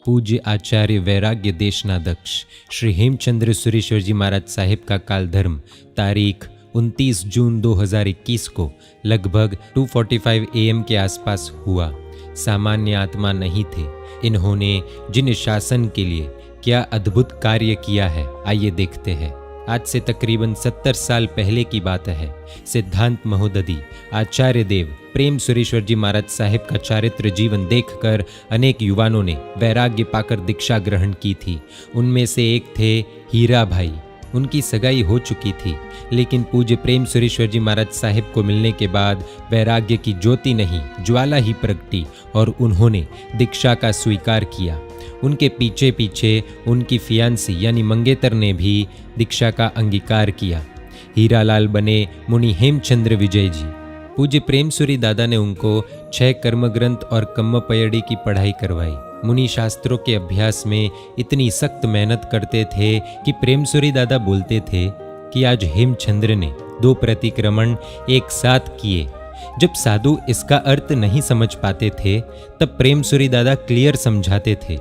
पूज्य आचार्य वैराग्य देशनादक्ष श्री हेमचंद्र सुरेश्वर जी महाराज साहिब का कालधर्म तारीख 29 जून 2021 को लगभग 2:45 AM के आसपास हुआ। सामान्य आत्मा नहीं थे। इन्होंने जिन शासन के लिए क्या अद्भुत कार्य किया है, आइए देखते हैं। आज से तकरीबन 70 साल पहले की बात है। सिद्धांत महोदधि आचार्य देव प्रेम सुरेश्वर जी महाराज साहिब का चारित्र जीवन देखकर अनेक युवानों ने वैराग्य पाकर दीक्षा ग्रहण की थी। उनमें से एक थे हीरा भाई। उनकी सगाई हो चुकी थी, लेकिन पूज्य प्रेम सुरेश्वर जी महाराज साहिब को मिलने के बाद वैराग्य की ज्योति नहीं, ज्वाला ही प्रगटी और उन्होंने दीक्षा का स्वीकार किया। उनके पीछे पीछे उनकी फियांसी यानी मंगेतर ने भी दीक्षा का अंगीकार किया। हीरालाल बने मुनि हेमचंद्र विजय जी। पूज्य प्रेमसुरी दादा ने उनको 6 कर्म ग्रंथ और कम्मपयड़ी की पढ़ाई करवाई। मुनि शास्त्रों के अभ्यास में इतनी सख्त मेहनत करते थे कि प्रेमसुरी दादा बोलते थे कि आज हेमचंद्र ने 2 प्रतिक्रमण एक साथ किए। जब साधु इसका अर्थ नहीं समझ पाते थे, तब प्रेमसुरी दादा क्लियर समझाते थे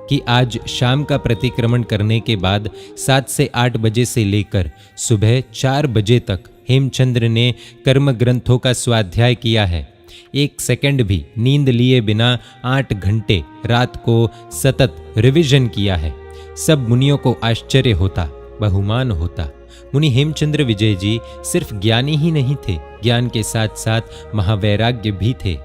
कि आज शाम का प्रतिक्रमण करने के बाद 7 से 8 बजे से लेकर सुबह 4 बजे तक हेमचंद्र ने कर्म ग्रंथों का स्वाध्याय किया है। 1 सेकंड भी नींद लिए बिना 8 घंटे रात को सतत रिवीजन किया है। सब मुनियों को आश्चर्य होता, बहुमान होता। मुनि हेमचंद्र विजय जी सिर्फ ज्ञानी ही नहीं थे, ज्ञान के साथ साथ महावैराग्य भी थे।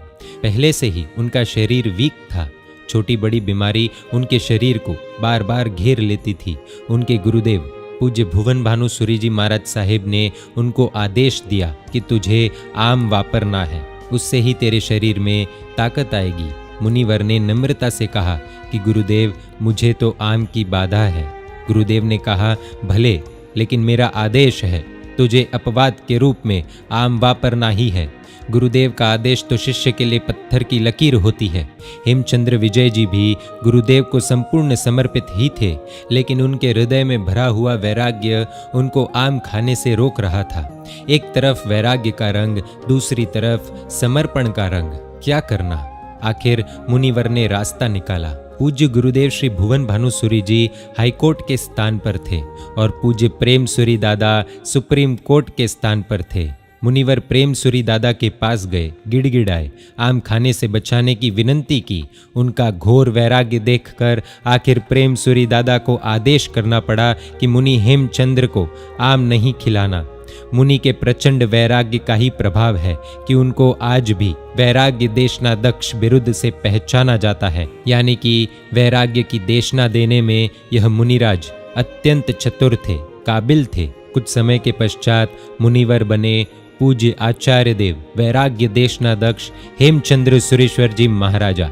पहले से ही उनका शरीर वीक था। छोटी बड़ी बीमारी उनके शरीर को बार बार घेर लेती थी। उनके गुरुदेव पूज्य भुवन भानु सूरी जी महाराज साहिब ने उनको आदेश दिया कि तुझे आम वापरना है, उससे ही तेरे शरीर में ताकत आएगी। मुनिवर ने नम्रता से कहा कि गुरुदेव मुझे तो आम की बाधा है। गुरुदेव ने कहा भले, लेकिन मेरा आदेश है, तुझे अपवाद के रूप में आम वापरना ही है। गुरुदेव का आदेश तो शिष्य के लिए पत्थर की लकीर होती है। हेमचंद्र विजय जी भी गुरुदेव को संपूर्ण समर्पित ही थे, लेकिन उनके हृदय में भरा हुआ वैराग्य उनको आम खाने से रोक रहा था। एक तरफ वैराग्य का रंग, दूसरी तरफ समर्पण का रंग। क्या करना? आखिर मुनिवर ने रास्ता निकाला। पूज्य गुरुदेव श्री भुवन भानु सूरी जी हाईकोर्ट के स्थान पर थे और पूज्य प्रेम सूरी दादा सुप्रीम कोर्ट के स्थान पर थे। मुनिवर प्रेम सूरी दादा के पास गए, गिड़गिड़ाए, आम खाने से बचाने की विनंती की। उनका घोर वैराग्य देखकर आखिर प्रेम सूरी दादा को आदेश करना पड़ा कि मुनि हेमचंद्र को आम नहीं खिलाना। मुनि के प्रचंड वैराग्य का ही प्रभाव है कि उनको आज भी वैराग्य देशनादक्ष बिरुद से पहचाना जाता है, यानी कि वैराग्य की देशना देने में यह मुनिराज अत्यंत चतुर थे, काबिल थे। कुछ समय के पश्चात मुनिवर बने पूज्य आचार्य देव वैराग्य देशनादक्ष हेमचंद्र सुरेश्वर जी महाराजा।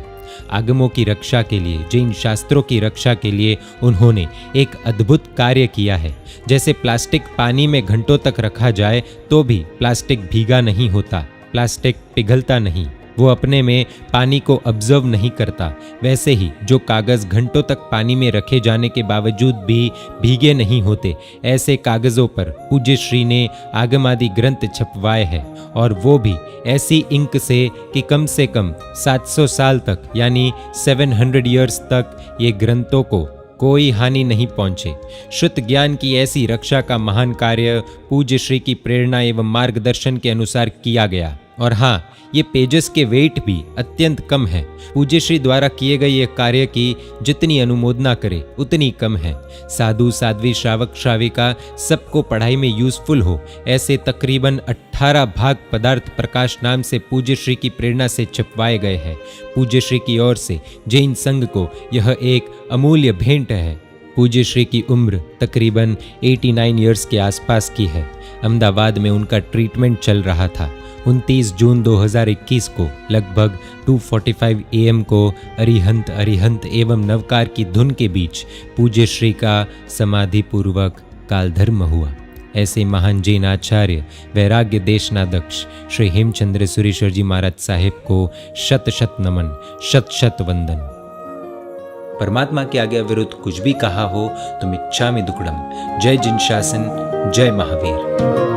आगमों की रक्षा के लिए, जैन शास्त्रों की रक्षा के लिए उन्होंने एक अद्भुत कार्य किया है। जैसे प्लास्टिक पानी में घंटों तक रखा जाए तो भी प्लास्टिक भीगा नहीं होता, प्लास्टिक पिघलता नहीं, वो अपने में पानी को ऑब्जर्व नहीं करता। वैसे ही जो कागज़ घंटों तक पानी में रखे जाने के बावजूद भी भीगे नहीं होते, ऐसे कागज़ों पर पूज्य श्री ने आगमादि ग्रंथ छपवाए हैं, और वो भी ऐसी इंक से कि कम से कम 700 साल तक यानी 700 ईयर्स तक ये ग्रंथों को कोई हानि नहीं पहुंचे। शुद्ध ज्ञान की ऐसी रक्षा का महान कार्य पूज्य श्री की प्रेरणा एवं मार्गदर्शन के अनुसार किया गया। और हाँ, ये पेजेस के वेट भी अत्यंत कम है। पूज्य श्री द्वारा किए गए ये कार्य की जितनी अनुमोदना करे उतनी कम है। साधु साध्वी श्रावक श्राविका सबको पढ़ाई में यूजफुल हो, ऐसे तकरीबन 18 भाग पदार्थ प्रकाश नाम से पूज्य श्री की प्रेरणा से छपवाए गए हैं। पूज्य श्री की ओर से जैन संघ को यह एक अमूल्य भेंट है। पूज्य श्री की उम्र तकरीबन 89 ईयर्स के आसपास की है। अहमदाबाद में उनका ट्रीटमेंट चल रहा था। 29 जून 2021 को लगभग 2:45 AM को अरिहंत अरिहंत एवं नवकार की धुन के बीच पूज्य श्री का समाधि पूर्वक कालधर्म हुआ। ऐसे महान जैन आचार्य वैराग्य देशनादक्ष श्री हेमचंद्र सुरेश्वर जी महाराज साहिब को शत शत नमन, शत शत वंदन। परमात्मा के आज्ञा विरुद्ध कुछ भी कहा हो तो मिच्छामि दुक्कडम। जय जिन शासन, जय महावीर।